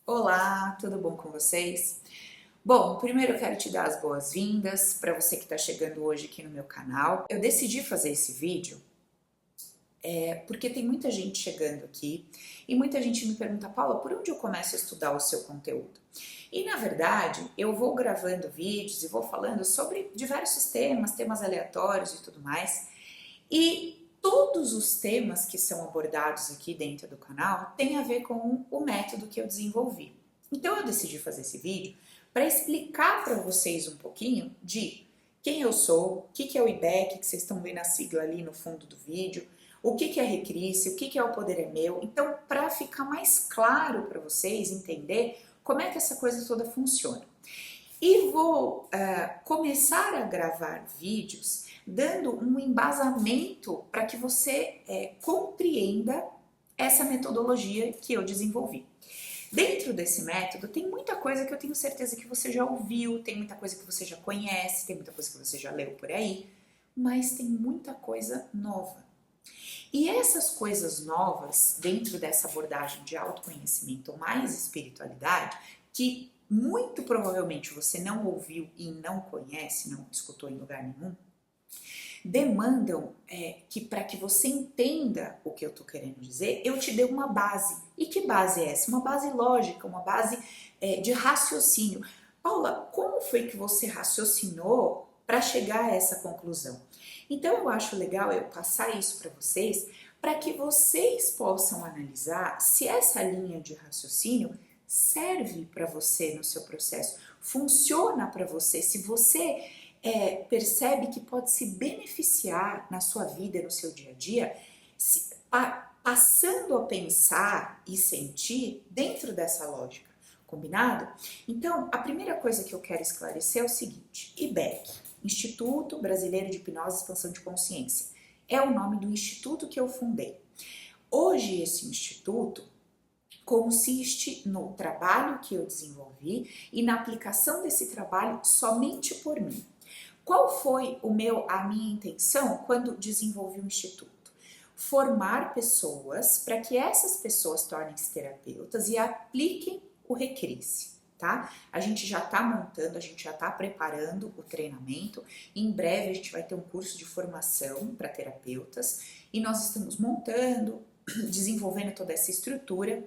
Olá, tudo bom com vocês? Bom, primeiro eu quero te dar as boas-vindas para você que está chegando hoje aqui no meu canal. Eu decidi fazer esse vídeo porque tem muita gente chegando aqui e muita gente me pergunta, Paula, por onde eu começo a estudar o seu conteúdo? E na verdade, eu vou gravando vídeos e vou falando sobre diversos temas, temas aleatórios e tudo mais. E todos os temas que são abordados aqui dentro do canal têm a ver com o método que eu desenvolvi. Então eu decidi fazer esse vídeo para explicar para vocês um pouquinho de quem eu sou, o que é o IBEC, que vocês estão vendo a sigla ali no fundo do vídeo, o que é Recrisse, o que é o Poder é Meu. Então, para ficar mais claro para vocês entender como é que essa coisa toda funciona. E vou começar a gravar vídeos dando um embasamento para que você compreenda essa metodologia que eu desenvolvi. Dentro desse método tem muita coisa que eu tenho certeza que você já ouviu, tem muita coisa que você já conhece, tem muita coisa que você já leu por aí, mas tem muita coisa nova. E essas coisas novas, dentro dessa abordagem de autoconhecimento mais espiritualidade, que muito provavelmente você não ouviu e não conhece, não escutou em lugar nenhum, demandam que para que você entenda o que eu estou querendo dizer, eu te dê uma base. E que base é essa? Uma base lógica, uma base de raciocínio. Paula, como foi que você raciocinou para chegar a essa conclusão? Então eu acho legal eu passar isso para vocês, para que vocês possam analisar se essa linha de raciocínio serve para você no seu processo, funciona para você, se você percebe que pode se beneficiar na sua vida, no seu dia a dia, passando a pensar e sentir dentro dessa lógica, combinado? Então, a primeira coisa que eu quero esclarecer é o seguinte: IBEC, Instituto Brasileiro de Hipnose e Expansão de Consciência, é o nome do instituto que eu fundei. Hoje esse instituto consiste no trabalho que eu desenvolvi e na aplicação desse trabalho somente por mim. Qual foi a minha intenção quando desenvolvi o Instituto? Formar pessoas para que essas pessoas tornem-se terapeutas e apliquem o Recrisse, tá? A gente já está montando, a gente já está preparando o treinamento. Em breve a gente vai ter um curso de formação para terapeutas e nós estamos montando, desenvolvendo toda essa estrutura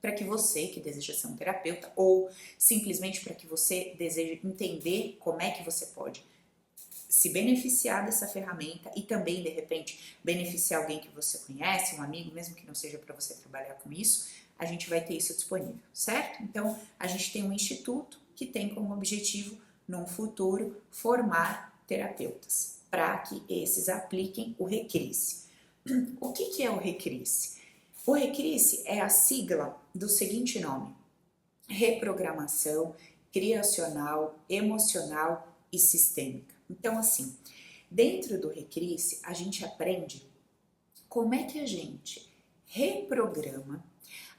para que você que deseja ser um terapeuta ou simplesmente para que você deseja entender como é que você pode se beneficiar dessa ferramenta e também, de repente, beneficiar alguém que você conhece, um amigo, mesmo que não seja para você trabalhar com isso, a gente vai ter isso disponível, certo? Então, a gente tem um instituto que tem como objetivo, num futuro, formar terapeutas, para que esses apliquem o Recrisse. O que é o Recrisse? O Recrisse é a sigla do seguinte nome: reprogramação criacional, emocional e sistêmica. Então, assim, dentro do Recrisse, a gente aprende como é que a gente reprograma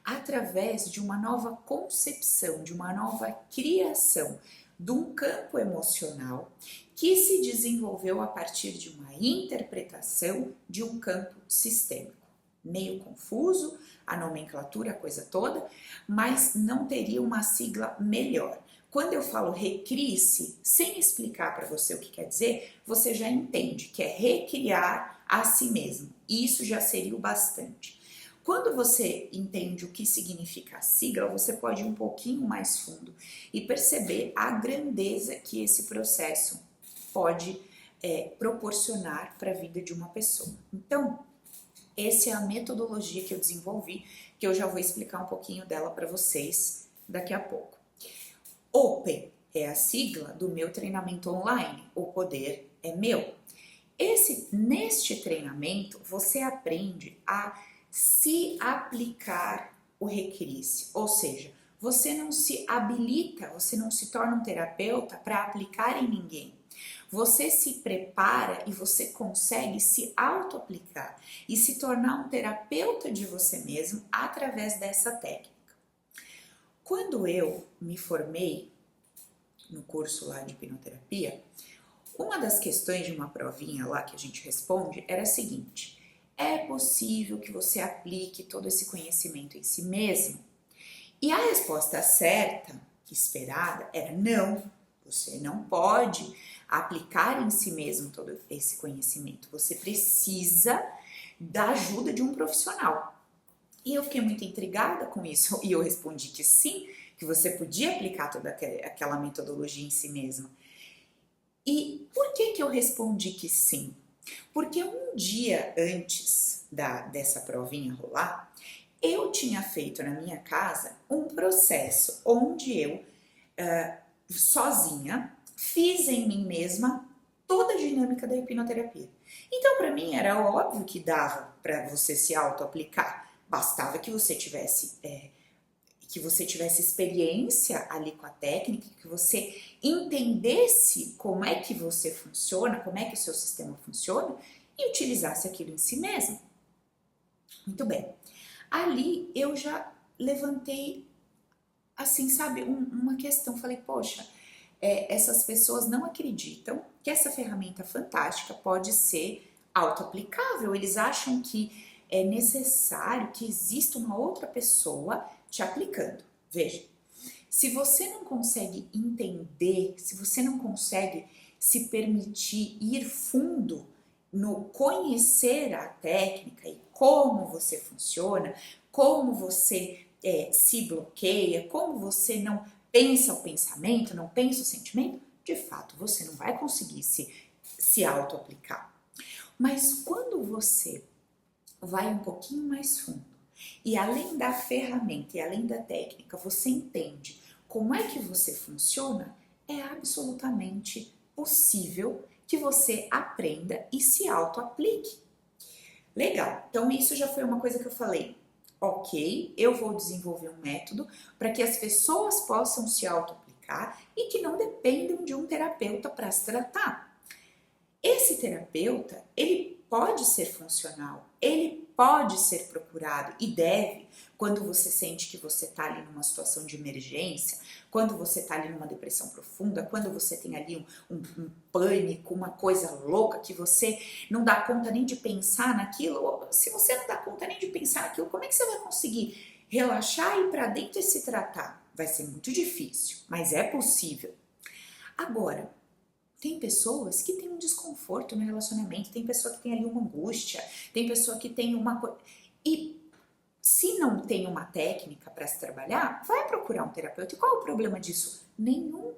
através de uma nova concepção, de uma nova criação de um campo emocional que se desenvolveu a partir de uma interpretação de um campo sistêmico. Meio confuso, a nomenclatura, a coisa toda, mas não teria uma sigla melhor. Quando eu falo Recrisse, sem explicar para você o que quer dizer, você já entende que é recriar a si mesmo. E isso já seria o bastante. Quando você entende o que significa a sigla, você pode ir um pouquinho mais fundo e perceber a grandeza que esse processo pode proporcionar para a vida de uma pessoa. Então, essa é a metodologia que eu desenvolvi, que eu já vou explicar um pouquinho dela para vocês daqui a pouco. Open é a sigla do meu treinamento online, O Poder é Meu. Neste treinamento, você aprende a se aplicar o Recrisse, ou seja, você não se habilita, você não se torna um terapeuta para aplicar em ninguém. Você se prepara e você consegue se auto-aplicar e se tornar um terapeuta de você mesmo através dessa técnica. Quando eu me formei no curso lá de hipnoterapia, uma das questões de uma provinha lá que a gente responde era a seguinte: é possível que você aplique todo esse conhecimento em si mesmo? E a resposta certa, esperada, era não. Você não pode aplicar em si mesmo todo esse conhecimento. Você precisa da ajuda de um profissional. E eu fiquei muito intrigada com isso e eu respondi que sim, que você podia aplicar toda aquela metodologia em si mesma. E por que eu respondi que sim? Porque um dia antes dessa provinha rolar, eu tinha feito na minha casa um processo onde eu, sozinha, fiz em mim mesma toda a dinâmica da hipnoterapia. Então, para mim, era óbvio que dava para você se auto-aplicar. Bastava que você tivesse experiência ali com a técnica, que você entendesse como é que você funciona, como é que o seu sistema funciona e utilizasse aquilo em si mesmo. Muito bem. Ali eu já levantei, assim, sabe, uma questão. Falei, poxa, essas pessoas não acreditam que essa ferramenta fantástica pode ser auto-aplicável. Eles acham que é necessário que exista uma outra pessoa te aplicando. Veja, se você não consegue entender, se você não consegue se permitir ir fundo no conhecer a técnica e como você funciona, como você se bloqueia, como você não pensa o pensamento, não pensa o sentimento, de fato você não vai conseguir se auto-aplicar. Mas quando você vai um pouquinho mais fundo e além da ferramenta e além da técnica, você entende como é que você funciona, é absolutamente possível que você aprenda e se auto-aplique. Legal, então isso já foi uma coisa que eu falei. Ok, eu vou desenvolver um método para que as pessoas possam se auto-aplicar e que não dependam de um terapeuta para se tratar. Esse terapeuta, ele pode ser funcional, ele pode ser procurado e deve, quando você sente que você está ali numa situação de emergência, quando você está ali numa depressão profunda, quando você tem ali um pânico, uma coisa louca que você não dá conta nem de pensar naquilo. Se você não dá conta nem de pensar naquilo, como é que você vai conseguir relaxar e ir para dentro e se tratar? Vai ser muito difícil, mas é possível. Agora, tem pessoas que têm um desconforto no relacionamento, tem pessoa que tem ali uma angústia, tem pessoa que tem uma coisa. E se não tem uma técnica para se trabalhar, vai procurar um terapeuta. E qual é o problema disso? Nenhum.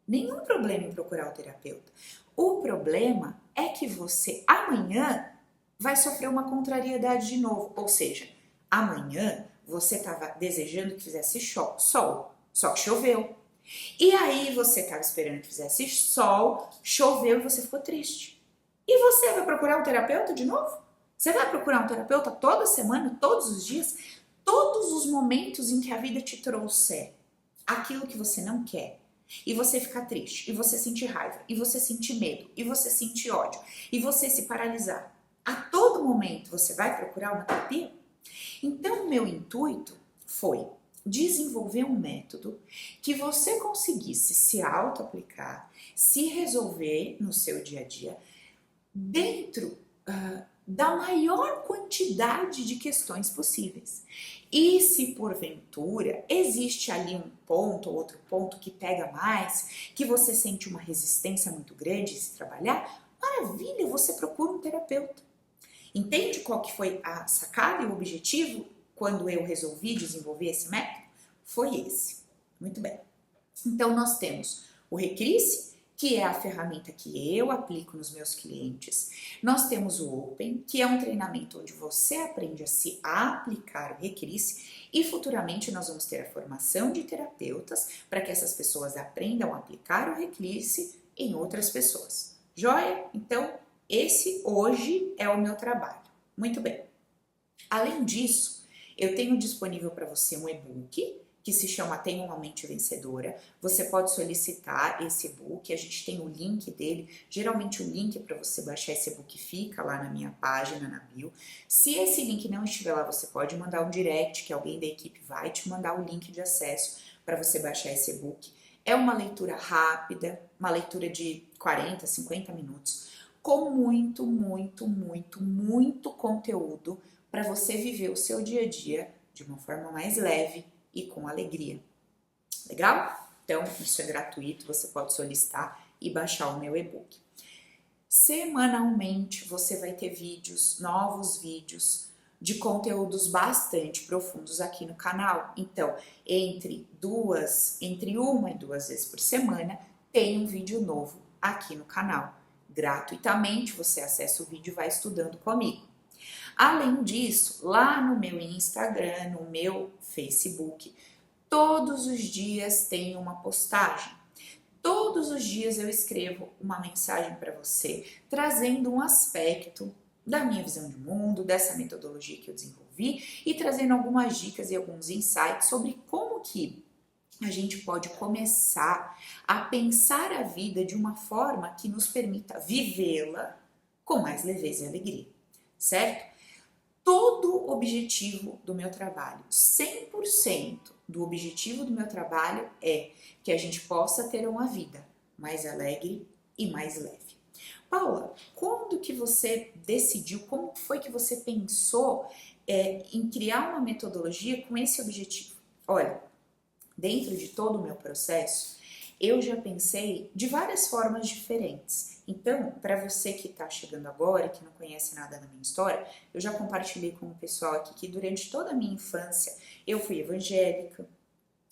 Nenhum problema em procurar o terapeuta. O problema é que você amanhã vai sofrer uma contrariedade de novo. Ou seja, amanhã você estava desejando que fizesse sol, só que choveu. E aí você estava esperando que fizesse sol, choveu e você ficou triste. E você vai procurar um terapeuta de novo? Você vai procurar um terapeuta toda semana, todos os dias, todos os momentos em que a vida te trouxer aquilo que você não quer. E você ficar triste, e você sentir raiva, e você sentir medo, e você sentir ódio, e você se paralisar. A todo momento você vai procurar uma terapia? Então, o meu intuito foi desenvolver um método que você conseguisse se auto-aplicar, se resolver no seu dia a dia, dentro da maior quantidade de questões possíveis. E se porventura existe ali um ponto ou outro ponto que pega mais, que você sente uma resistência muito grande de se trabalhar, maravilha, você procura um terapeuta. Entende qual que foi a sacada e o objetivo quando eu resolvi desenvolver esse método? Foi esse. Muito bem. Então, nós temos o Recrisse, que é a ferramenta que eu aplico nos meus clientes. Nós temos o Open, que é um treinamento onde você aprende a se aplicar o Recrisse e futuramente nós vamos ter a formação de terapeutas para que essas pessoas aprendam a aplicar o Recrisse em outras pessoas. Joia? Então, esse hoje é o meu trabalho. Muito bem. Além disso, eu tenho disponível para você um e-book que se chama Tenha uma Mente Vencedora. Você pode solicitar esse e-book, a gente tem o link dele. Geralmente o link para você baixar esse e-book fica lá na minha página, na bio. Se esse link não estiver lá, você pode mandar um direct, que alguém da equipe vai te mandar o link de acesso para você baixar esse e-book. É uma leitura rápida, uma leitura de 40, 50 minutos, com muito, muito, muito, muito conteúdo para você viver o seu dia a dia de uma forma mais leve e com alegria. Legal? Então, isso é gratuito, você pode solicitar e baixar o meu e-book. Semanalmente você vai ter vídeos, novos vídeos de conteúdos bastante profundos aqui no canal. Então, entre uma e duas vezes por semana, tem um vídeo novo aqui no canal. Gratuitamente, você acessa o vídeo e vai estudando comigo. Além disso, lá no meu Instagram, no meu Facebook, todos os dias tem uma postagem. Todos os dias eu escrevo uma mensagem para você, trazendo um aspecto da minha visão de mundo, dessa metodologia que eu desenvolvi e trazendo algumas dicas e alguns insights sobre como que a gente pode começar a pensar a vida de uma forma que nos permita vivê-la com mais leveza e alegria, certo? Todo o objetivo do meu trabalho, 100% do objetivo do meu trabalho é que a gente possa ter uma vida mais alegre e mais leve. Paula, quando que você decidiu, como foi que você pensou em criar uma metodologia com esse objetivo? Olha, dentro de todo o meu processo, eu já pensei de várias formas diferentes. Então, para você que está chegando agora, que não conhece nada da minha história, eu já compartilhei com o pessoal aqui que durante toda a minha infância eu fui evangélica.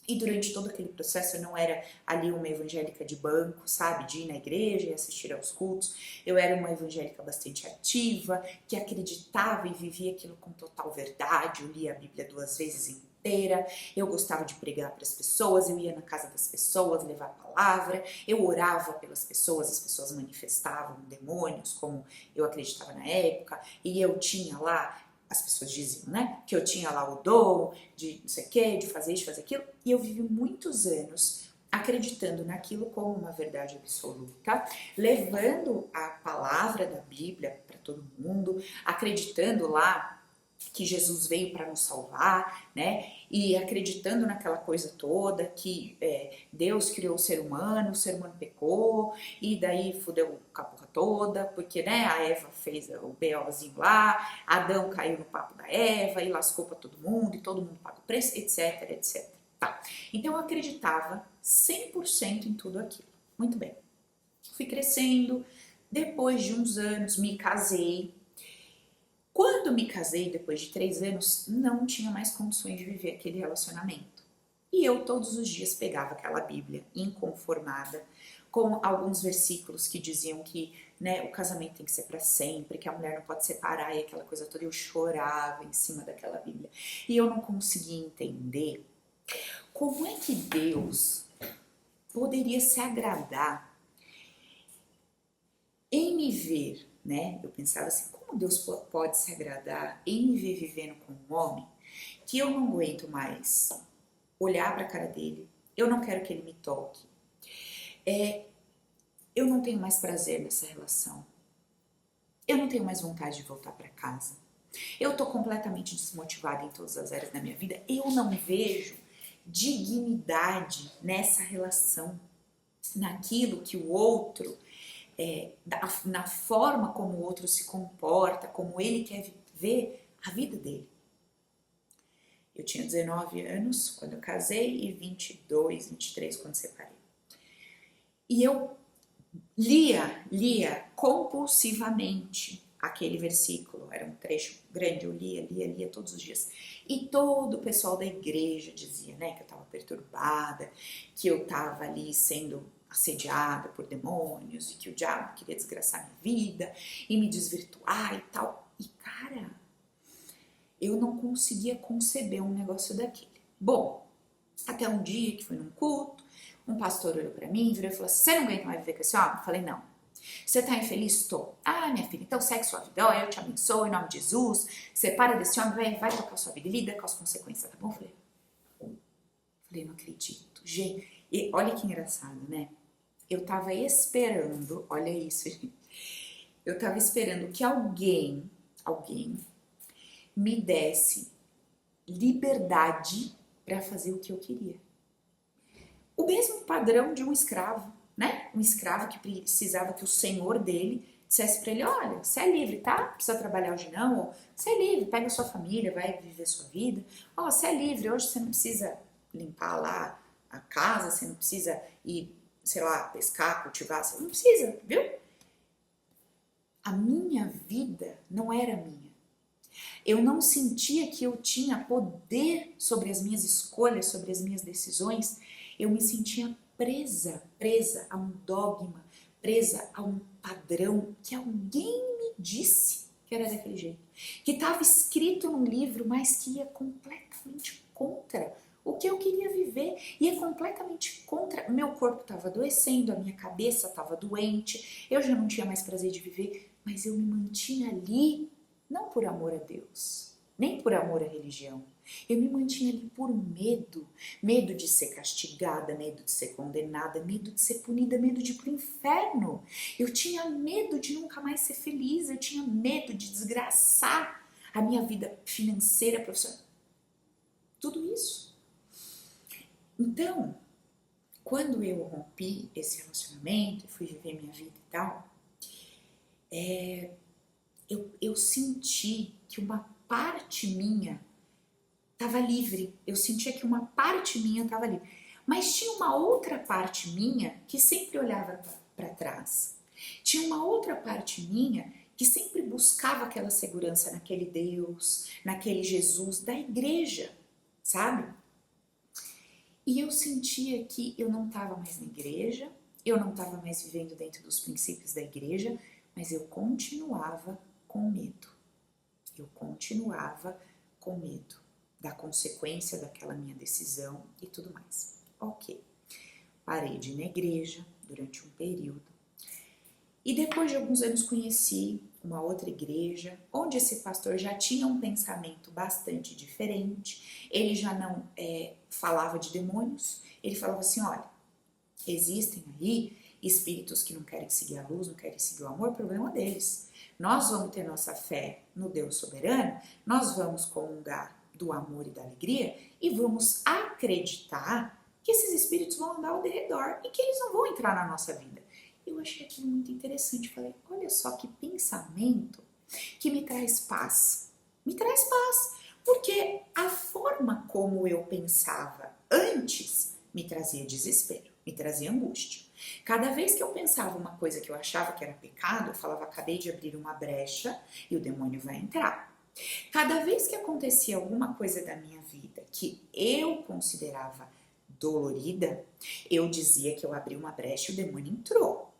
E durante todo aquele processo eu não era ali uma evangélica de banco, sabe? De ir na igreja e assistir aos cultos. Eu era uma evangélica bastante ativa, que acreditava e vivia aquilo com total verdade. Eu lia a Bíblia 2 vezes inteira, eu gostava de pregar para as pessoas, eu ia na casa das pessoas levar a palavra, eu orava pelas pessoas, as pessoas manifestavam demônios, como eu acreditava na época, e eu tinha lá, as pessoas diziam, né, que eu tinha lá o dom de não sei o que, de fazer isso, de fazer aquilo, e eu vivi muitos anos acreditando naquilo como uma verdade absoluta, levando a palavra da Bíblia para todo mundo, acreditando lá que Jesus veio para nos salvar, né? E acreditando naquela coisa toda que Deus criou o ser humano pecou, e daí fudeu a porra toda, porque né, a Eva fez o B.O.zinho lá, Adão caiu no papo da Eva e lascou para todo mundo, e todo mundo paga o preço, etc, etc. Tá. Então eu acreditava 100% em tudo aquilo. Muito bem. Fui crescendo, depois de uns anos me casei. Quando me casei, depois de 3 anos, não tinha mais condições de viver aquele relacionamento. E eu todos os dias pegava aquela Bíblia inconformada, com alguns versículos que diziam que né, o casamento tem que ser para sempre, que a mulher não pode separar e aquela coisa toda. Eu chorava em cima daquela Bíblia. E eu não conseguia entender como é que Deus poderia se agradar em me ver, né? Eu pensava assim, como Deus pode se agradar em me ver vivendo com um homem que eu não aguento mais olhar para a cara dele, eu não quero que ele me toque, eu não tenho mais prazer nessa relação, eu não tenho mais vontade de voltar para casa, eu tô completamente desmotivada em todas as áreas da minha vida, eu não vejo dignidade nessa relação, naquilo que o outro na forma como o outro se comporta, como ele quer ver a vida dele. Eu tinha 19 anos quando eu casei e 22, 23 quando separei. E eu lia compulsivamente aquele versículo, era um trecho grande, eu lia todos os dias. E todo o pessoal da igreja dizia, né, que eu estava perturbada, que eu estava ali sendo assediada por demônios e que o diabo queria desgraçar minha vida e me desvirtuar e tal. E cara, eu não conseguia conceber um negócio daquele. Bom, até um dia que fui num culto, um pastor olhou pra mim, virou e falou assim, você não aguenta mais viver com esse homem? Eu falei, não. Você tá infeliz? Tô. Ah, minha filha, então segue sua vida, eu te abençoo, em nome de Jesus, separa desse homem, vai tocar sua vida e lida com as consequências, tá bom? Eu falei, não acredito. Gente, e olha que engraçado, né? Eu tava esperando, olha isso, gente. Eu tava esperando que alguém me desse liberdade para fazer o que eu queria. O mesmo padrão de um escravo, né? Um escravo que precisava que o senhor dele dissesse para ele, olha, você é livre, tá? Não precisa trabalhar hoje não, ou você é livre, pega a sua família, vai viver a sua vida. Ó, você é livre, hoje você não precisa limpar lá a casa, você não precisa ir, sei lá, pescar, cultivar, você não precisa, viu? A minha vida não era minha. Eu não sentia que eu tinha poder sobre as minhas escolhas, sobre as minhas decisões. Eu me sentia presa a um dogma, presa a um padrão que alguém me disse que era daquele jeito, que estava escrito num livro, mas que ia completamente contra o que eu queria viver, ia completamente contra. Meu corpo estava adoecendo, a minha cabeça estava doente, eu já não tinha mais prazer de viver, mas eu me mantinha ali, não por amor a Deus, nem por amor à religião. Eu me mantinha ali por medo, medo de ser castigada, medo de ser condenada, medo de ser punida, medo de ir pro inferno. Eu tinha medo de nunca mais ser feliz, eu tinha medo de desgraçar a minha vida financeira, profissional. Tudo isso. Então, quando eu rompi esse relacionamento, fui viver minha vida e tal, eu senti que uma parte minha estava livre. Eu sentia que uma parte minha estava livre. Mas tinha uma outra parte minha que sempre olhava para trás. Tinha uma outra parte minha que sempre buscava aquela segurança naquele Deus, naquele Jesus da igreja, sabe? E eu sentia que eu não estava mais na igreja, eu não estava mais vivendo dentro dos princípios da igreja, mas eu continuava com medo. Eu continuava com medo da consequência daquela minha decisão e tudo mais. Ok, parei de ir na igreja durante um período e depois de alguns anos conheci uma outra igreja onde esse pastor já tinha um pensamento bastante diferente. Ele já não falava de demônios, ele falava assim, olha, existem aí espíritos que não querem seguir a luz, não querem seguir o amor, problema deles. Nós vamos ter nossa fé no Deus soberano, nós vamos comungar do amor e da alegria e vamos acreditar que esses espíritos vão andar ao redor e que eles não vão entrar na nossa vida. Eu achei aquilo muito interessante, falei, olha só que pensamento que me traz paz. Me traz paz, porque a forma como eu pensava antes me trazia desespero, me trazia angústia. Cada vez que eu pensava uma coisa que eu achava que era pecado, eu falava, acabei de abrir uma brecha e o demônio vai entrar. Cada vez que acontecia alguma coisa da minha vida que eu considerava dolorida, eu dizia que eu abri uma brecha e o demônio entrou.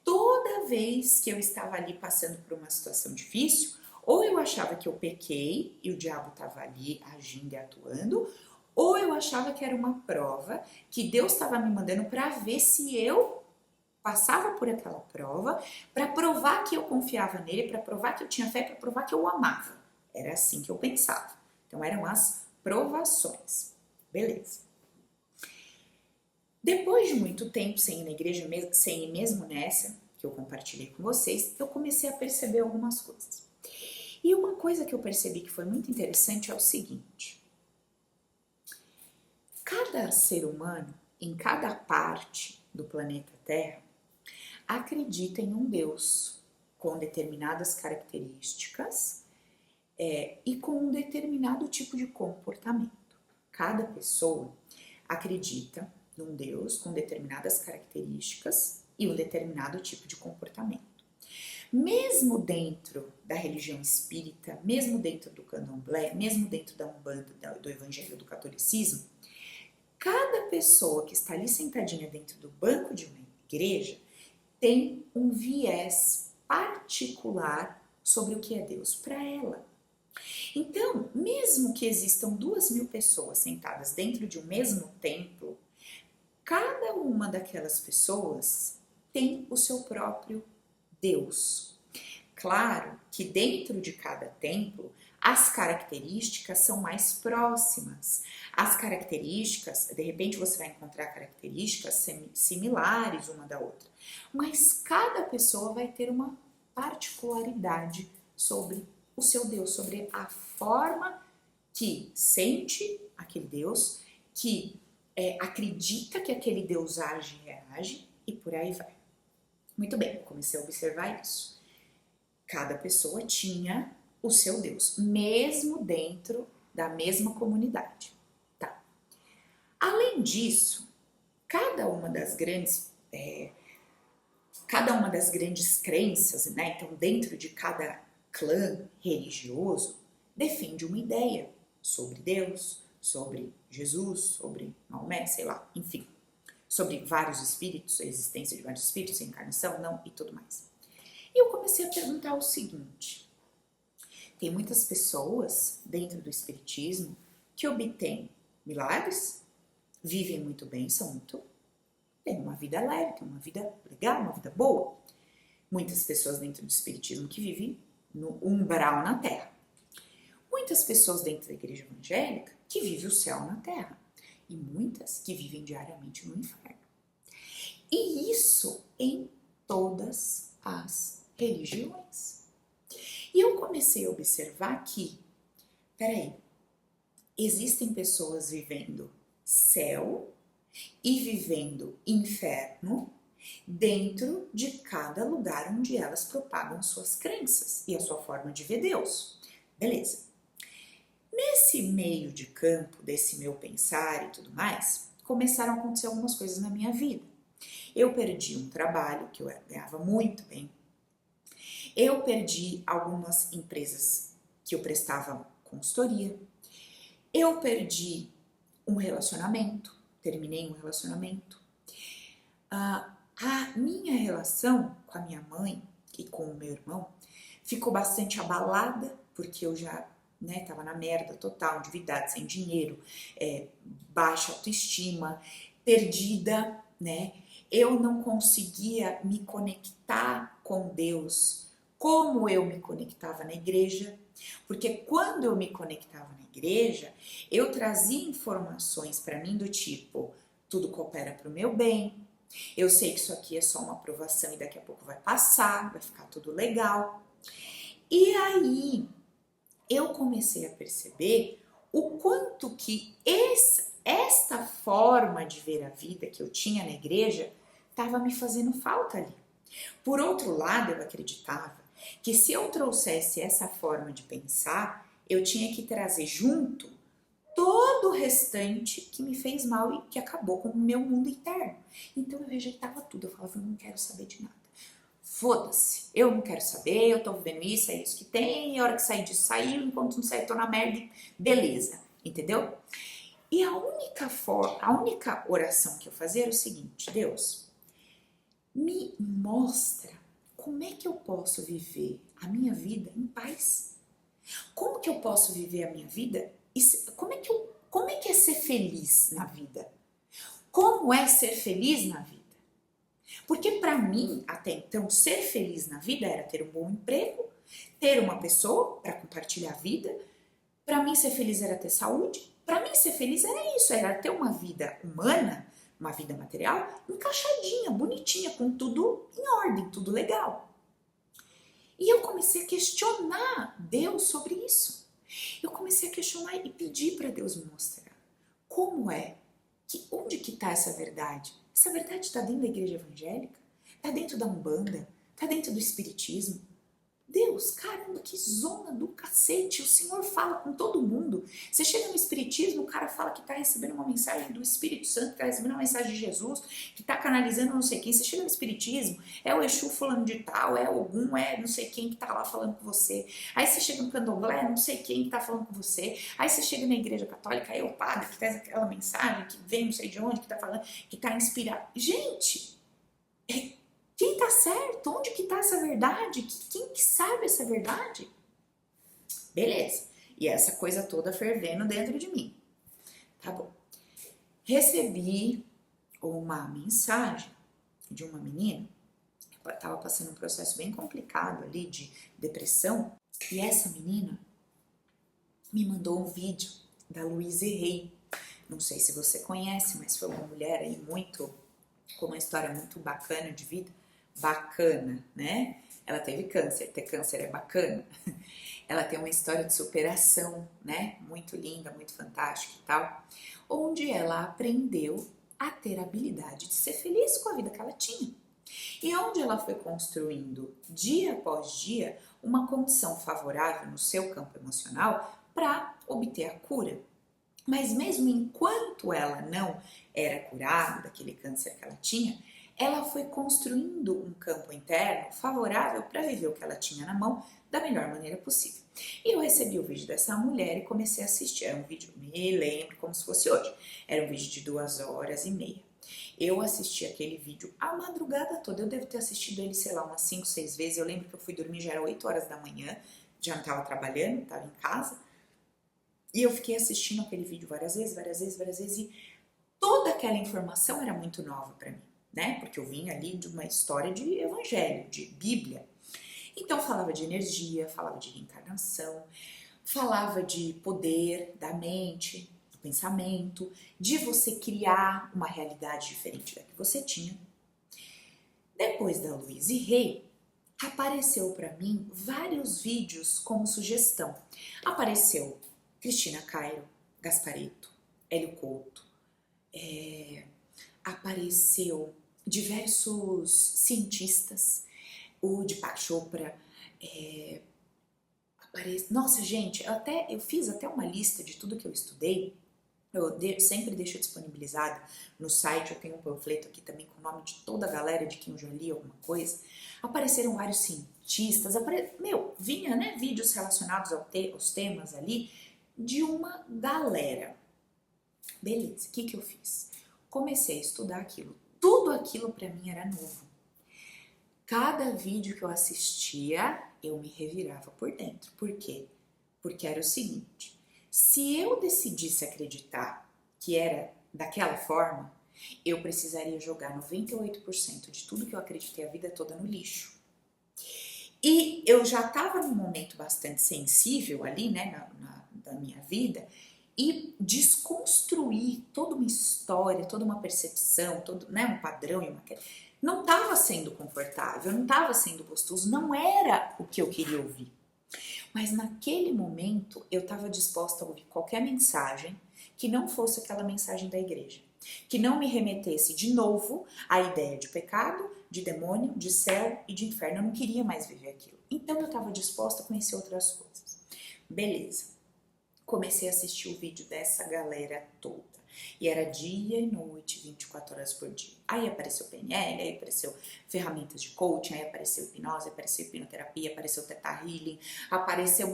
Toda vez que eu estava ali passando por uma situação difícil, ou eu achava que eu pequei e o diabo estava ali agindo e atuando, ou eu achava que era uma prova que Deus estava me mandando para ver se eu passava por aquela prova, para provar que eu confiava nele, para provar que eu tinha fé, para provar que eu o amava. Era assim que eu pensava. Então eram as provações. Beleza. Depois de muito tempo sem ir na igreja, sem ir mesmo nessa, que eu compartilhei com vocês, eu comecei a perceber algumas coisas. E uma coisa que eu percebi que foi muito interessante é o seguinte. Cada ser humano, em cada parte do planeta Terra, acredita em um Deus com determinadas características e com um determinado tipo de comportamento. Cada pessoa acredita num Deus com determinadas características e um determinado tipo de comportamento. Mesmo dentro da religião espírita, mesmo dentro do candomblé, mesmo dentro da Umbanda, do evangelho do catolicismo, cada pessoa que está ali sentadinha dentro do banco de uma igreja tem um viés particular sobre o que é Deus para ela. Então, mesmo que existam 2.000 pessoas sentadas dentro de um mesmo templo, cada uma daquelas pessoas tem o seu próprio Deus. Claro que dentro de cada templo, as características são mais próximas. As características, de repente você vai encontrar características similares uma da outra, mas cada pessoa vai ter uma particularidade sobre o seu Deus, sobre a forma que sente aquele Deus, que acredita que aquele Deus age e reage e por aí vai. Muito bem, comecei a observar isso. Cada pessoa tinha o seu Deus, mesmo dentro da mesma comunidade. Tá. Além disso, cada uma das grandes crenças, né? Então, dentro de cada clã religioso, defende uma ideia sobre Deus, sobre Jesus, sobre Maomé, sei lá, enfim, sobre vários espíritos, a existência de vários espíritos, a encarnação, não, e tudo mais. E eu comecei a perguntar o seguinte: tem muitas pessoas dentro do espiritismo que obtêm milagres, vivem muito bem, têm uma vida leve, têm uma vida legal, uma vida boa. Muitas pessoas dentro do espiritismo que vivem no umbral na terra. Muitas pessoas dentro da igreja evangélica que vivem o céu na terra. E muitas que vivem diariamente no inferno. E isso em todas as religiões. E eu comecei a observar que, peraí, existem pessoas vivendo céu e vivendo inferno dentro de cada lugar onde elas propagam suas crenças e a sua forma de ver Deus. Beleza. Nesse meio de campo, desse meu pensar e tudo mais, começaram a acontecer algumas coisas na minha vida. Eu perdi um trabalho que eu ganhava muito bem. Eu perdi algumas empresas que eu prestava consultoria. Eu perdi um relacionamento, terminei um relacionamento. A minha relação com a minha mãe e com o meu irmão ficou bastante abalada, porque eu já tava na merda total, endividada, sem dinheiro, baixa autoestima, perdida, né? Eu não conseguia me conectar com Deus como eu me conectava na igreja, porque quando eu me conectava na igreja, eu trazia informações para mim do tipo: tudo coopera para o meu bem, eu sei que isso aqui é só uma aprovação e daqui a pouco vai passar, vai ficar tudo legal. E aí eu comecei a perceber o quanto que esta forma de ver a vida que eu tinha na igreja estava me fazendo falta ali. Por outro lado, eu acreditava que se eu trouxesse essa forma de pensar, eu tinha que trazer junto todo o restante que me fez mal e que acabou com o meu mundo interno. Então eu rejeitava tudo, eu falava: eu não quero saber de nada. Foda-se, eu não quero saber, eu tô vivendo isso, é isso que tem, a hora que sair disso saiu, enquanto não sair eu tô na merda, beleza, entendeu? E a única oração que eu fazia era o seguinte: Deus, me mostra como é que eu posso viver a minha vida em paz. Como que eu posso viver a minha vida? Como é que é ser feliz na vida? Como é ser feliz na vida? Porque para mim, até então, ser feliz na vida era ter um bom emprego, ter uma pessoa para compartilhar a vida. Para mim, ser feliz era ter saúde. Para mim, ser feliz era isso, era ter uma vida humana, uma vida material, encaixadinha, bonitinha, com tudo em ordem, tudo legal. E eu comecei a questionar Deus sobre isso. Eu comecei a questionar e pedir para Deus me mostrar como é, onde que está essa verdade? Essa verdade está dentro da igreja evangélica? Está dentro da Umbanda? Está dentro do Espiritismo? Deus, caramba, que zona do cacete, o Senhor fala com todo mundo. Você chega no Espiritismo, o cara fala que está recebendo uma mensagem do Espírito Santo, que está recebendo uma mensagem de Jesus, que está canalizando não sei quem. Você chega no Espiritismo, é o Exu falando de tal, é Ogum, é não sei quem que está lá falando com você. Aí você chega no Candomblé, não sei quem que está falando com você. Aí você chega na Igreja Católica, é o padre que traz aquela mensagem, que vem não sei de onde, que está falando, que está inspirado. Gente, quem tá certo? Onde que tá essa verdade? Quem que sabe essa verdade? Beleza. E essa coisa toda fervendo dentro de mim. Tá bom. Recebi uma mensagem de uma menina que estava passando um processo bem complicado ali de depressão. E essa menina me mandou um vídeo da Louise Hay. Não sei se você conhece, mas foi uma mulher aí com uma história muito bacana de vida. Bacana, né? Ela teve câncer, ter câncer é bacana. Ela tem uma história de superação, né? Muito linda, muito fantástica e tal, onde ela aprendeu a ter a habilidade de ser feliz com a vida que ela tinha. E onde ela foi construindo, dia após dia, uma condição favorável no seu campo emocional para obter a cura. Mas mesmo enquanto ela não era curada daquele câncer que ela tinha, ela foi construindo um campo interno favorável para viver o que ela tinha na mão da melhor maneira possível. E eu recebi o vídeo dessa mulher e comecei a assistir. Era um vídeo, me lembro como se fosse hoje, era um vídeo de 2 horas e meia. Eu assisti aquele vídeo a madrugada toda, eu devo ter assistido ele, sei lá, umas 5, 6 vezes. Eu lembro que eu fui dormir, já era 8 horas da manhã, já não estava trabalhando, estava em casa. E eu fiquei assistindo aquele vídeo várias vezes, várias vezes, várias vezes, e toda aquela informação era muito nova para mim, né? Porque eu vim ali de uma história de evangelho, de Bíblia. Então falava de energia, falava de reencarnação, falava de poder da mente, do pensamento, de você criar uma realidade diferente da que você tinha. Depois da Louise Hay, apareceu para mim vários vídeos como sugestão. Apareceu Cristina Cairo, Gasparetto, Hélio Couto, apareceu diversos cientistas, o Deepak Chopra, nossa gente, eu fiz até uma lista de tudo que eu estudei. Eu sempre deixo disponibilizado no site, eu tenho um panfleto aqui também com o nome de toda a galera de quem eu já li alguma coisa. Apareceram vários cientistas, vinha, né, vídeos relacionados aos temas ali de uma galera. Beleza, o que eu fiz? Comecei a estudar aquilo. Tudo aquilo para mim era novo. Cada vídeo que eu assistia, eu me revirava por dentro. Por quê? Porque era o seguinte: se eu decidisse acreditar que era daquela forma, eu precisaria jogar 98% de tudo que eu acreditei a vida toda no lixo. E eu já estava num momento bastante sensível ali, né, da minha vida, e desconstruir toda uma história, toda uma percepção, todo, né, um padrão e uma... Não estava sendo confortável, não estava sendo gostoso, não era o que eu queria ouvir. Mas naquele momento eu estava disposta a ouvir qualquer mensagem que não fosse aquela mensagem da igreja, que não me remetesse de novo à ideia de pecado, de demônio, de céu e de inferno. Eu não queria mais viver aquilo. Então eu estava disposta a conhecer outras coisas. Beleza. Comecei a assistir o vídeo dessa galera toda. E era dia e noite, 24 horas por dia. Aí apareceu PNL, aí apareceu ferramentas de coaching, aí apareceu hipnose, apareceu hipnoterapia, apareceu Theta Healing, apareceu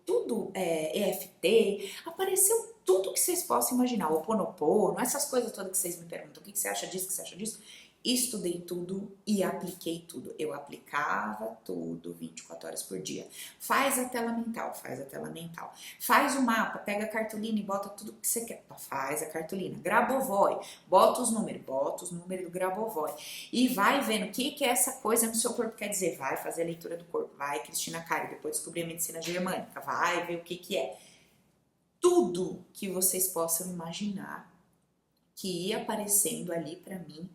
tudo, EFT, apareceu tudo que vocês possam imaginar, o Ho'oponopono, essas coisas todas que vocês me perguntam, o que você acha disso, o que você acha disso? Estudei tudo e apliquei tudo. Eu aplicava tudo 24 horas por dia. Faz a tela mental, faz a tela mental. Faz o mapa, pega a cartolina e bota tudo que você quer. Faz a cartolina. Grabovoi, bota os números do Grabovoi. E vai vendo o que é essa coisa no seu corpo quer dizer. Vai fazer a leitura do corpo, vai Cristina Cairo, depois descobrir a medicina germânica, vai ver o que é. Tudo que vocês possam imaginar que ia aparecendo ali para mim,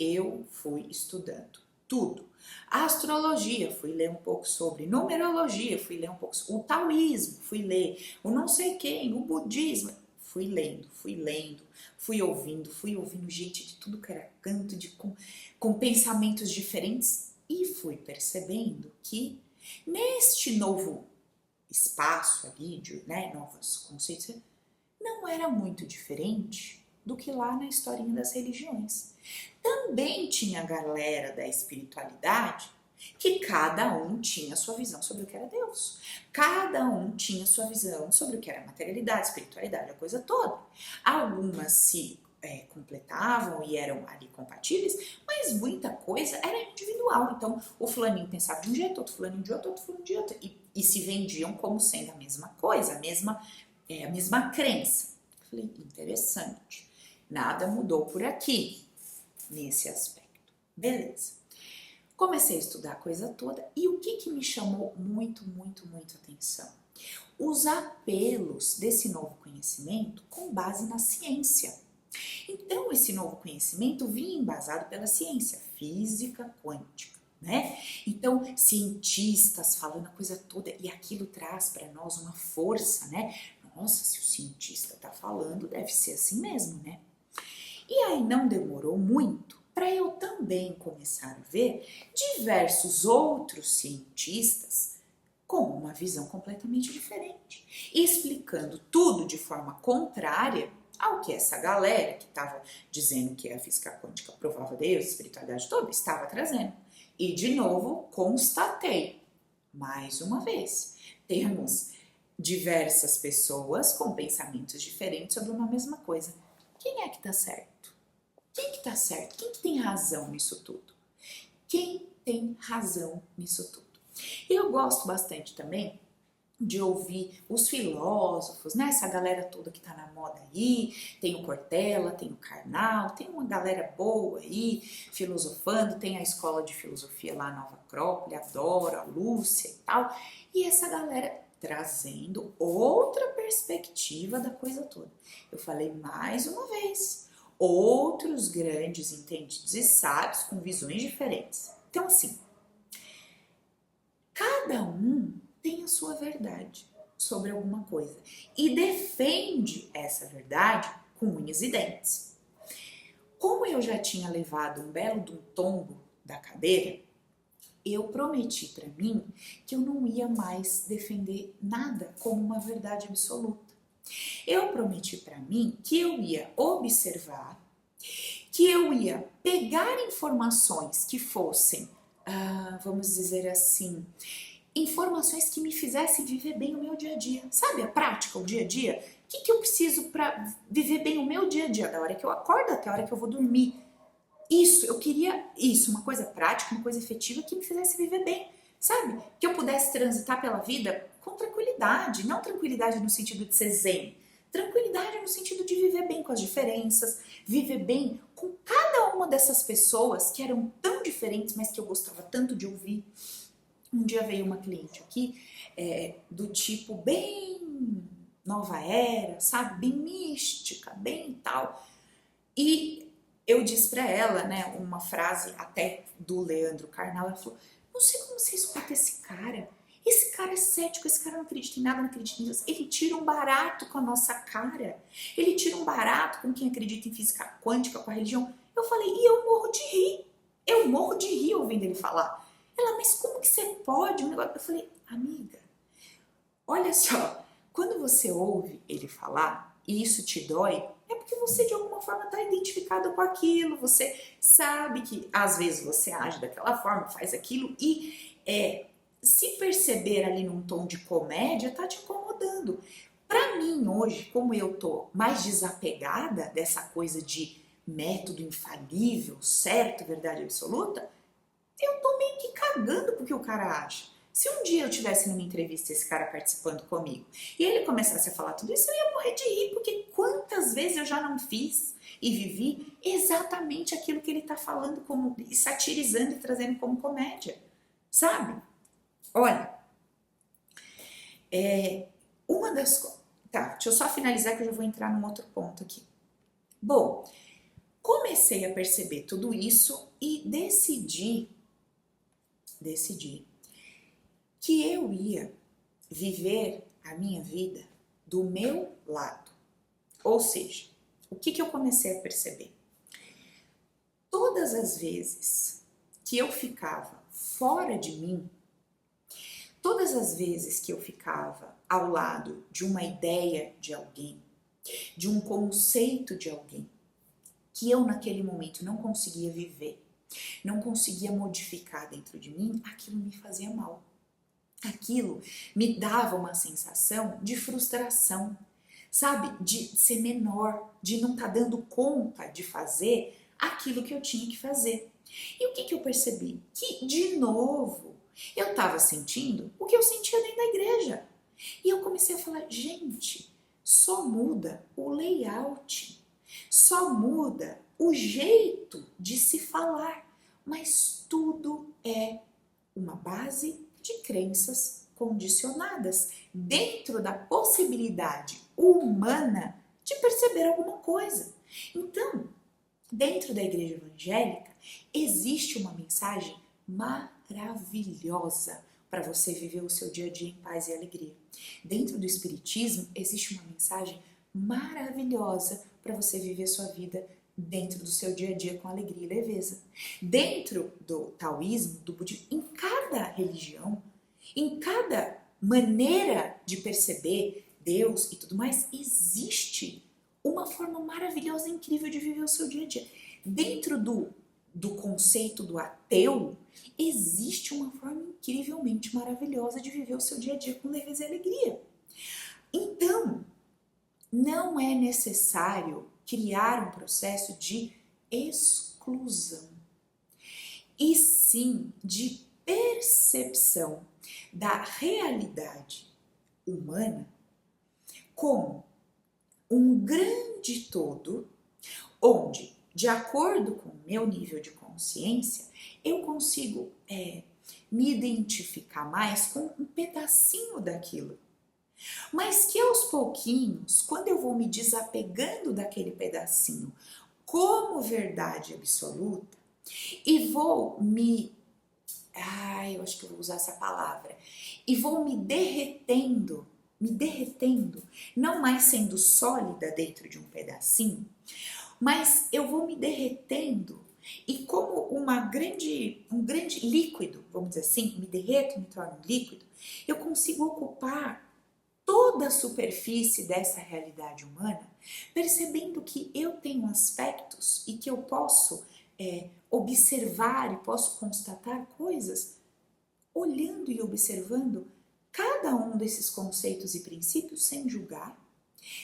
eu fui estudando tudo. A astrologia, fui ler um pouco sobre. Numerologia, fui ler um pouco sobre. O taoísmo, fui ler. O não sei quem, o budismo. Fui lendo, fui ouvindo gente de tudo que era canto, com pensamentos diferentes. E fui percebendo que neste novo espaço ali, né, novos conceitos, não era muito diferente do que lá na historinha das religiões. Também tinha a galera da espiritualidade que cada um tinha sua visão sobre o que era Deus. Cada um tinha sua visão sobre o que era materialidade, espiritualidade, a coisa toda. Algumas se completavam e eram ali compatíveis, mas muita coisa era individual. Então, o fulaninho pensava de um jeito, outro fulaninho de outro, outro fulaninho de outro. E se vendiam como sendo a mesma coisa, a mesma crença. Falei, interessante. Nada mudou por aqui, nesse aspecto. Beleza. Comecei a estudar a coisa toda e o que me chamou muito atenção? Os apelos desse novo conhecimento com base na ciência. Então, esse novo conhecimento vinha embasado pela ciência física quântica, né? Então, cientistas falando a coisa toda e aquilo traz para nós uma força, né? Nossa, se o cientista está falando, deve ser assim mesmo, né? E aí não demorou muito para eu também começar a ver diversos outros cientistas com uma visão completamente diferente, explicando tudo de forma contrária ao que essa galera que estava dizendo que a física quântica provava Deus, a espiritualidade toda, estava trazendo. E de novo, constatei, mais uma vez, temos diversas pessoas com pensamentos diferentes sobre uma mesma coisa. Quem é que está certo? Quem que está certo? Quem que tem razão nisso tudo? Quem tem razão nisso tudo? Eu gosto bastante também de ouvir os filósofos, né? Essa galera toda que tá na moda aí, tem o Cortella, tem o Karnal, tem uma galera boa aí, filosofando, tem a escola de filosofia lá, Nova Acrópole, adoro, a Lúcia e tal, e essa galera trazendo outra perspectiva da coisa toda. Eu falei mais uma vez, outros grandes entendidos e sábios com visões diferentes. Então assim, cada um tem a sua verdade sobre alguma coisa e defende essa verdade com unhas e dentes. Como eu já tinha levado um belo de um tombo da cadeira, eu prometi para mim que eu não ia mais defender nada como uma verdade absoluta. Eu prometi para mim que eu ia observar, que eu ia pegar informações que fossem, vamos dizer assim, informações que me fizessem viver bem o meu dia a dia. Sabe a prática, o dia a dia? O que eu preciso para viver bem o meu dia a dia, da hora que eu acordo até a hora que eu vou dormir? Isso, eu queria isso, uma coisa prática, uma coisa efetiva que me fizesse viver bem, sabe? Que eu pudesse transitar pela vida com tranquilidade, não tranquilidade no sentido de ser zen, tranquilidade no sentido de viver bem com as diferenças, viver bem com cada uma dessas pessoas que eram tão diferentes, mas que eu gostava tanto de ouvir. Um dia veio uma cliente aqui, do tipo bem nova era, sabe? Bem mística, bem tal. E eu disse pra ela, né, uma frase até do Leandro Carnal, ela falou, não sei como você escuta esse cara é cético, esse cara não acredita em nada, não acredita em Deus, ele tira um barato com a nossa cara, ele tira um barato com quem acredita em física quântica, com a religião. Eu falei, e eu morro de rir ouvindo ele falar. Ela, mas como que você pode? Um negócio... Eu falei, amiga, olha só, quando você ouve ele falar e isso te dói, é porque você de alguma forma está identificado com aquilo, você sabe que às vezes você age daquela forma, faz aquilo e se perceber ali num tom de comédia tá te incomodando. Para mim hoje, como eu tô mais desapegada dessa coisa de método infalível, certo, verdade absoluta, eu tô meio que cagando pro que o cara acha. Se um dia eu tivesse numa entrevista esse cara participando comigo e ele começasse a falar tudo isso, eu ia morrer de rir, porque quantas vezes eu já não fiz e vivi exatamente aquilo que ele tá falando, como satirizando e trazendo como comédia, sabe? Olha, uma das coisas... Tá, deixa eu só finalizar que eu já vou entrar num outro ponto aqui. Bom, comecei a perceber tudo isso e decidi que eu ia viver a minha vida do meu lado. Ou seja, o que eu comecei a perceber? Todas as vezes que eu ficava fora de mim, todas as vezes que eu ficava ao lado de uma ideia de alguém, de um conceito de alguém, que eu naquele momento não conseguia viver, não conseguia modificar dentro de mim, aquilo me fazia mal. Aquilo me dava uma sensação de frustração, sabe? De ser menor, de não estar dando conta de fazer aquilo que eu tinha que fazer. E o que eu percebi? Que, de novo, eu estava sentindo o que eu sentia dentro da igreja. E eu comecei a falar, gente, só muda o layout, só muda o jeito de se falar, mas tudo é uma base de crenças condicionadas dentro da possibilidade humana de perceber alguma coisa. Então, dentro da igreja evangélica, existe uma mensagem maravilhosa para você viver o seu dia a dia em paz e alegria. Dentro do espiritismo, existe uma mensagem maravilhosa para você viver sua vida dentro do seu dia a dia com alegria e leveza. Dentro do taoísmo, do budismo, em cada religião, Em cada maneira de perceber Deus e tudo mais, existe uma forma maravilhosa, incrível de viver o seu dia a dia. Dentro do conceito do ateu, existe uma forma incrivelmente maravilhosa de viver o seu dia a dia com leveza e alegria. Então, não é necessário criar um processo de exclusão, e sim de percepção da realidade humana como um grande todo, onde, de acordo com o meu nível de consciência, eu consigo me identificar mais com um pedacinho daquilo. Mas que aos pouquinhos, quando eu vou me desapegando daquele pedacinho como verdade absoluta, e vou eu acho que eu vou usar essa palavra, e vou me derretendo, não mais sendo sólida dentro de um pedacinho, mas eu vou me derretendo e como um grande líquido, vamos dizer assim, me derreto, me torno um líquido, eu consigo ocupar toda a superfície dessa realidade humana, percebendo que eu tenho aspectos e que eu posso observar e posso constatar coisas, olhando e observando cada um desses conceitos e princípios sem julgar,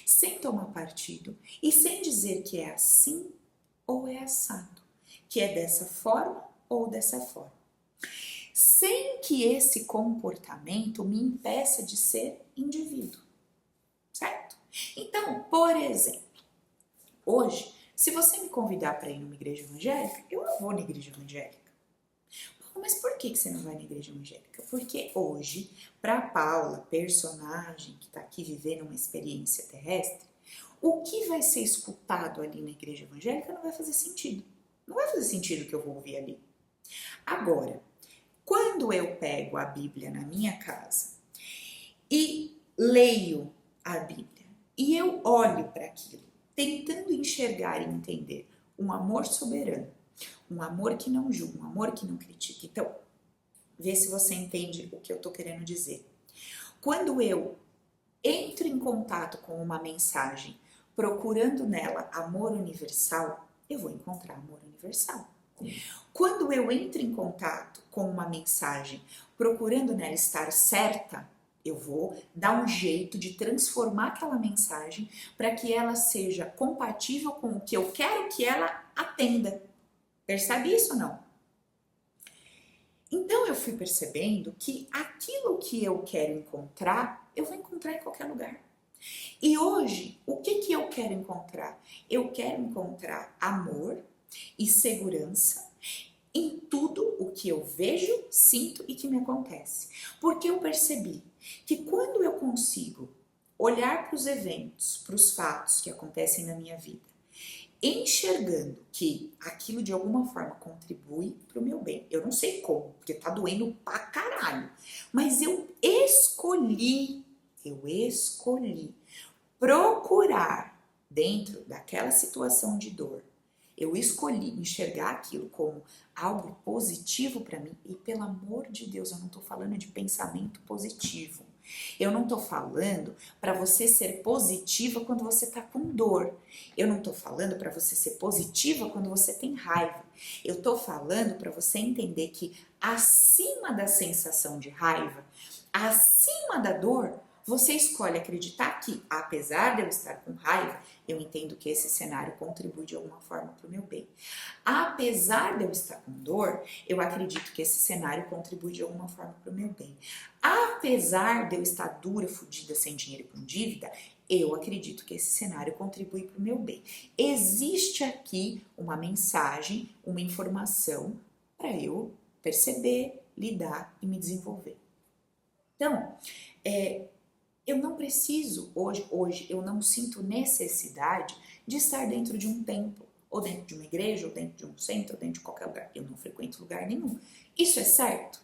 sem tomar partido e sem dizer que é assim ou é assado, que é dessa forma ou dessa forma, sem que esse comportamento me impeça de ser indivíduo, certo? Então, por exemplo, hoje, se você me convidar para ir numa igreja evangélica, eu não vou na igreja evangélica. Mas por que você não vai na igreja evangélica? Porque hoje, para Paula, personagem que está aqui vivendo uma experiência terrestre, o que vai ser escutado ali na igreja evangélica não vai fazer sentido. Não vai fazer sentido o que eu vou ouvir ali. Agora, quando eu pego a Bíblia na minha casa e leio a Bíblia e eu olho para aquilo, tentando enxergar e entender um amor soberano, um amor que não julga, um amor que não critica. Então, vê se você entende o que eu estou querendo dizer. Quando eu entro em contato com uma mensagem, procurando nela amor universal, eu vou encontrar amor universal. Quando eu entro em contato com uma mensagem, procurando nela estar certa, eu vou dar um jeito de transformar aquela mensagem para que ela seja compatível com o que eu quero que ela atenda. Percebe isso ou não? Então eu fui percebendo que aquilo que eu quero encontrar, eu vou encontrar em qualquer lugar. E hoje, o que eu quero encontrar? Eu quero encontrar amor e segurança em tudo o que eu vejo, sinto e que me acontece. Porque eu percebi que quando eu consigo olhar para os eventos, para os fatos que acontecem na minha vida, enxergando que aquilo de alguma forma contribui para o meu bem. Eu não sei como, porque tá doendo pra caralho. Mas eu escolhi procurar dentro daquela situação de dor. Eu escolhi enxergar aquilo como algo positivo para mim. E pelo amor de Deus, eu não tô falando de pensamento positivo. Eu não tô falando para você ser positiva quando você tá com dor. Eu não tô falando para você ser positiva quando você tem raiva. Eu tô falando para você entender que acima da sensação de raiva, acima da dor, você escolhe acreditar que, apesar de eu estar com raiva, eu entendo que esse cenário contribui de alguma forma para o meu bem. Apesar de eu estar com dor, eu acredito que esse cenário contribui de alguma forma para o meu bem. Apesar de eu estar dura, fodida, sem dinheiro e com dívida, eu acredito que esse cenário contribui para o meu bem. Existe aqui uma mensagem, uma informação para eu perceber, lidar e me desenvolver. Então, eu não preciso, hoje eu não sinto necessidade de estar dentro de um templo, ou dentro de uma igreja, ou dentro de um centro, ou dentro de qualquer lugar. Eu não frequento lugar nenhum. Isso é certo?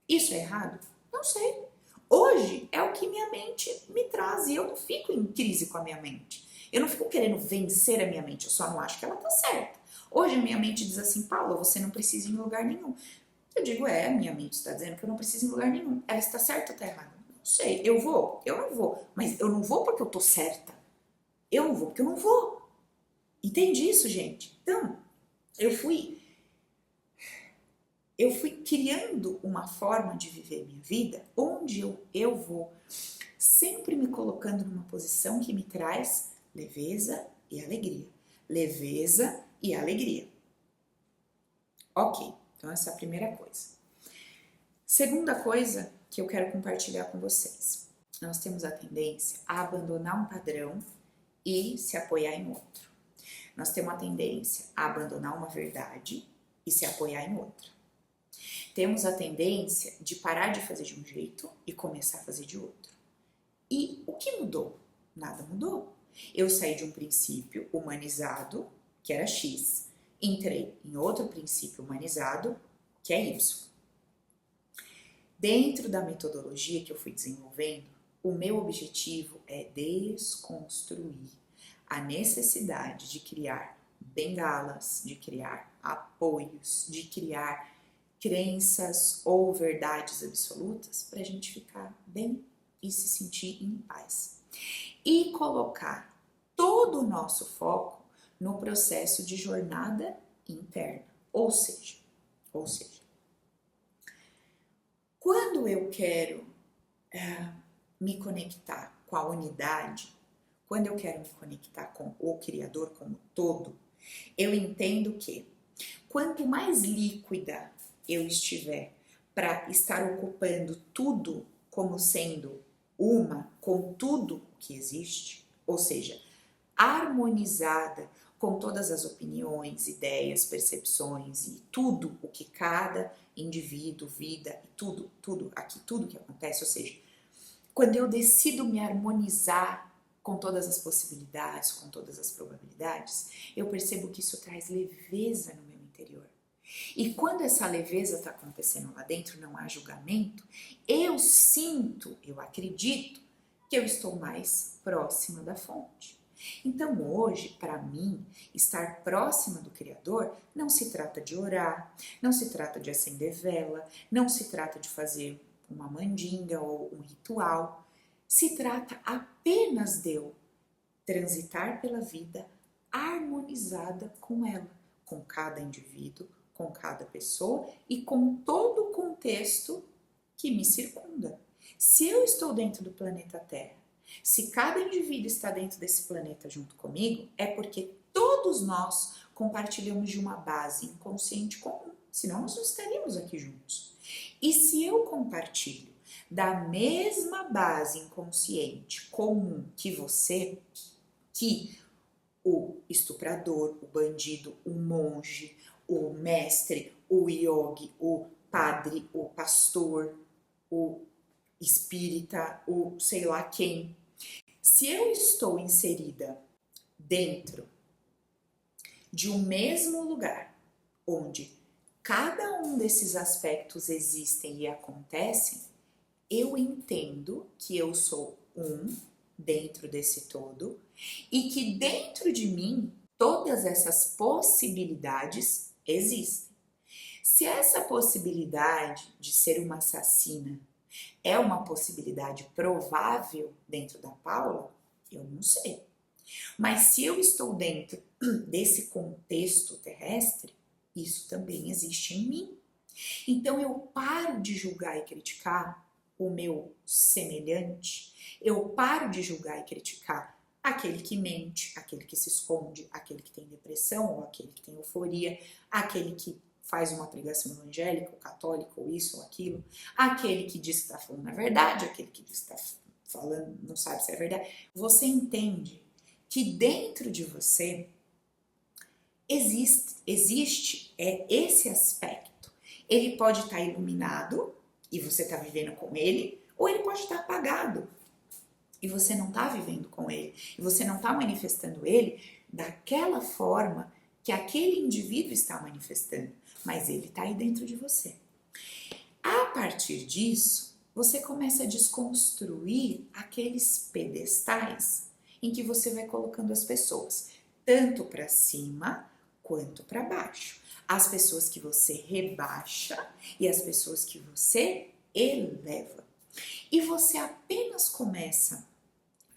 Isso é errado? Não sei. Hoje é o que minha mente me traz e eu não fico em crise com a minha mente. Eu não fico querendo vencer a minha mente, eu só não acho que ela tá certa. Hoje a minha mente diz assim, Paula, você não precisa ir em lugar nenhum. Eu digo, a minha mente está dizendo que eu não preciso ir em lugar nenhum. Ela está certa ou está errada? Não sei, eu vou? Eu não vou. Mas eu não vou porque eu tô certa. Eu não vou porque eu não vou. Entende isso, gente? Então, eu fui criando uma forma de viver minha vida onde eu vou sempre me colocando numa posição que me traz leveza e alegria. Leveza e alegria. Ok, então essa é a primeira coisa. Segunda coisa que eu quero compartilhar com vocês. Nós temos a tendência a abandonar um padrão e se apoiar em outro. Nós temos a tendência a abandonar uma verdade e se apoiar em outra. Temos a tendência de parar de fazer de um jeito e começar a fazer de outro. E o que mudou? Nada mudou. Eu saí de um princípio humanizado, que era X, entrei em outro princípio humanizado, que é Y. Dentro da metodologia que eu fui desenvolvendo, o meu objetivo é desconstruir a necessidade de criar bengalas, de criar apoios, de criar crenças ou verdades absolutas para a gente ficar bem e se sentir em paz. E colocar todo o nosso foco no processo de jornada interna. Ou seja, quando eu quero me conectar com a unidade, quando eu quero me conectar com o Criador como todo, eu entendo que quanto mais líquida eu estiver para estar ocupando tudo como sendo uma com tudo que existe, ou seja, harmonizada com todas as opiniões, ideias, percepções e tudo o que cada indivíduo, vida e tudo que acontece, ou seja, quando eu decido me harmonizar com todas as possibilidades, com todas as probabilidades, eu percebo que isso traz leveza no meu interior. E quando essa leveza está acontecendo lá dentro, não há julgamento, eu sinto, eu acredito que eu estou mais próxima da fonte. Então hoje, para mim, estar próxima do Criador não se trata de orar, não se trata de acender vela, não se trata de fazer uma mandinga ou um ritual. Se trata apenas de eu transitar pela vida harmonizada com ela, com cada indivíduo, com cada pessoa e com todo o contexto que me circunda. Se eu estou dentro do planeta Terra, se cada indivíduo está dentro desse planeta junto comigo, é porque todos nós compartilhamos de uma base inconsciente comum, senão nós não estaríamos aqui juntos. E se eu compartilho da mesma base inconsciente comum que você, que o estuprador, o bandido, o monge, o mestre, o yogi, o padre, o pastor, o espírita, o sei lá quem. Se eu estou inserida dentro de um mesmo lugar, onde cada um desses aspectos existem e acontecem, eu entendo que eu sou um dentro desse todo e que dentro de mim todas essas possibilidades existem. Se essa possibilidade de ser uma assassina é uma possibilidade provável dentro da Paula, eu não sei. Mas se eu estou dentro desse contexto terrestre, isso também existe em mim. Então eu paro de julgar e criticar o meu semelhante, eu paro de julgar e criticar aquele que mente, aquele que se esconde, aquele que tem depressão ou aquele que tem euforia, aquele que faz uma pregação evangélica ou católica ou isso ou aquilo, aquele que diz que está falando a verdade, aquele que diz que está falando, não sabe se é verdade. Você entende que dentro de você existe esse aspecto. Ele pode estar iluminado e você está vivendo com ele, ou ele pode estar apagado e você não está vivendo com ele, e você não está manifestando ele daquela forma que aquele indivíduo está manifestando, mas ele está aí dentro de você. A partir disso, você começa a desconstruir aqueles pedestais em que você vai colocando as pessoas, tanto para cima quanto para baixo. As pessoas que você rebaixa e as pessoas que você eleva. E você apenas começa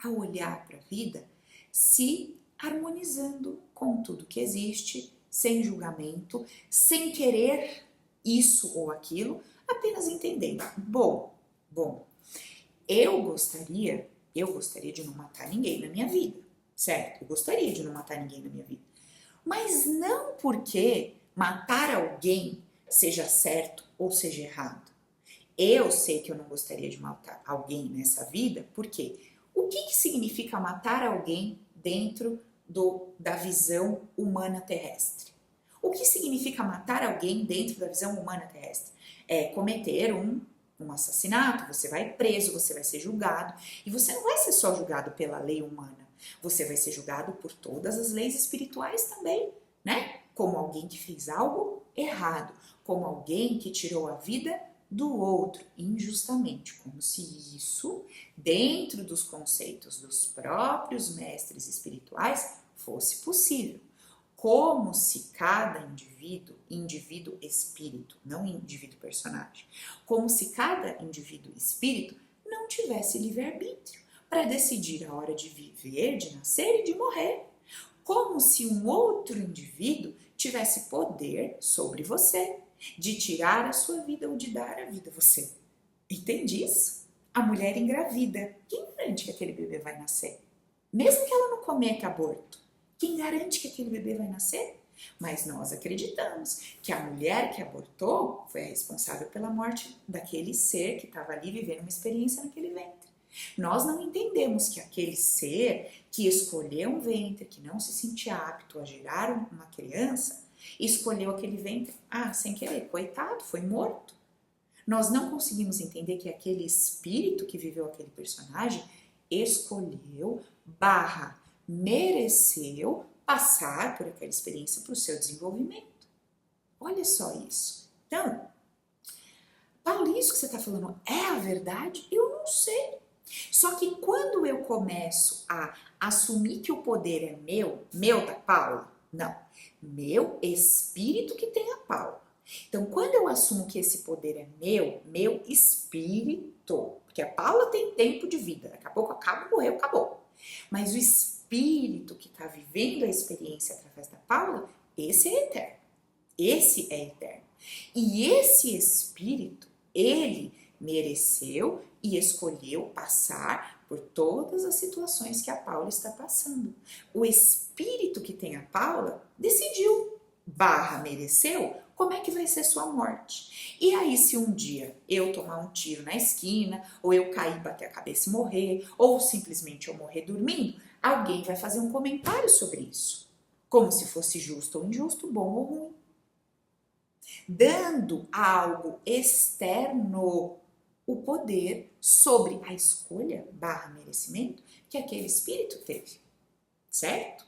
a olhar para a vida se harmonizando com tudo que existe, sem julgamento, sem querer isso ou aquilo, apenas entendendo. Bom, eu gostaria de não matar ninguém na minha vida, certo? Eu gostaria de não matar ninguém na minha vida. Mas não porque matar alguém seja certo ou seja errado. Eu sei que eu não gostaria de matar alguém nessa vida, porque o que significa matar alguém dentro da visão humana terrestre? O que significa matar alguém dentro da visão humana terrestre? É cometer um assassinato, você vai preso, você vai ser julgado, e você não vai ser só julgado pela lei humana, você vai ser julgado por todas as leis espirituais também, né? Como alguém que fez algo errado, como alguém que tirou a vida do outro injustamente, como se isso, dentro dos conceitos dos próprios mestres espirituais, fosse possível. Como se cada indivíduo espírito, não indivíduo personagem, como se cada indivíduo espírito não tivesse livre-arbítrio para decidir a hora de viver, de nascer e de morrer. Como se um outro indivíduo tivesse poder sobre você, de tirar a sua vida ou de dar a vida a você. Entende isso? A mulher engravida. Quem garante que aquele bebê vai nascer? Mesmo que ela não cometa aborto, quem garante que aquele bebê vai nascer? Mas nós acreditamos que a mulher que abortou foi a responsável pela morte daquele ser que estava ali vivendo uma experiência naquele ventre. Nós não entendemos que aquele ser que escolheu um ventre, que não se sentia apto a gerar uma criança, escolheu aquele ventre, sem querer, coitado, foi morto. Nós não conseguimos entender que aquele espírito que viveu aquele personagem escolheu, mereceu passar por aquela experiência para o seu desenvolvimento. Olha só isso. Então, Paulo, isso que você está falando é a verdade? Eu não sei. Só que quando eu começo a assumir que o poder é meu da Paula, não, meu espírito que tem a Paula. Então, quando eu assumo que esse poder é meu espírito, porque a Paula tem tempo de vida, daqui a pouco acaba, morreu, acabou. Mas o espírito que está vivendo a experiência através da Paula, esse é eterno. Esse é eterno. E esse espírito, ele mereceu e escolheu passar por todas as situações que a Paula está passando. O espírito que tem a Paula decidiu, mereceu, como é que vai ser sua morte. E aí, se um dia eu tomar um tiro na esquina, ou eu cair, bater a cabeça e morrer, ou simplesmente eu morrer dormindo, alguém vai fazer um comentário sobre isso. Como se fosse justo ou injusto, bom ou ruim. Dando a algo externo o poder sobre a escolha merecimento que aquele espírito teve, certo?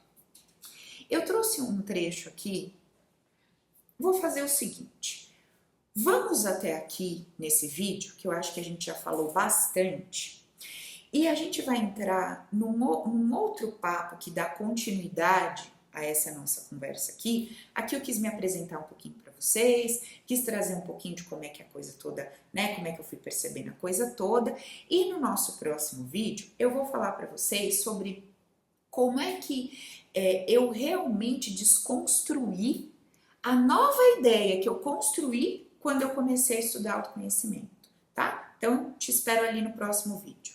Eu trouxe um trecho aqui, vou fazer o seguinte, vamos até aqui nesse vídeo, que eu acho que a gente já falou bastante, e a gente vai entrar num outro papo que dá continuidade a essa nossa conversa aqui. Aqui eu quis me apresentar um pouquinho para vocês, quis trazer um pouquinho de como é que a coisa toda, né, como é que eu fui percebendo a coisa toda, e no nosso próximo vídeo eu vou falar para vocês sobre como é que eu realmente desconstruí a nova ideia que eu construí quando eu comecei a estudar autoconhecimento, tá? Então, te espero ali no próximo vídeo.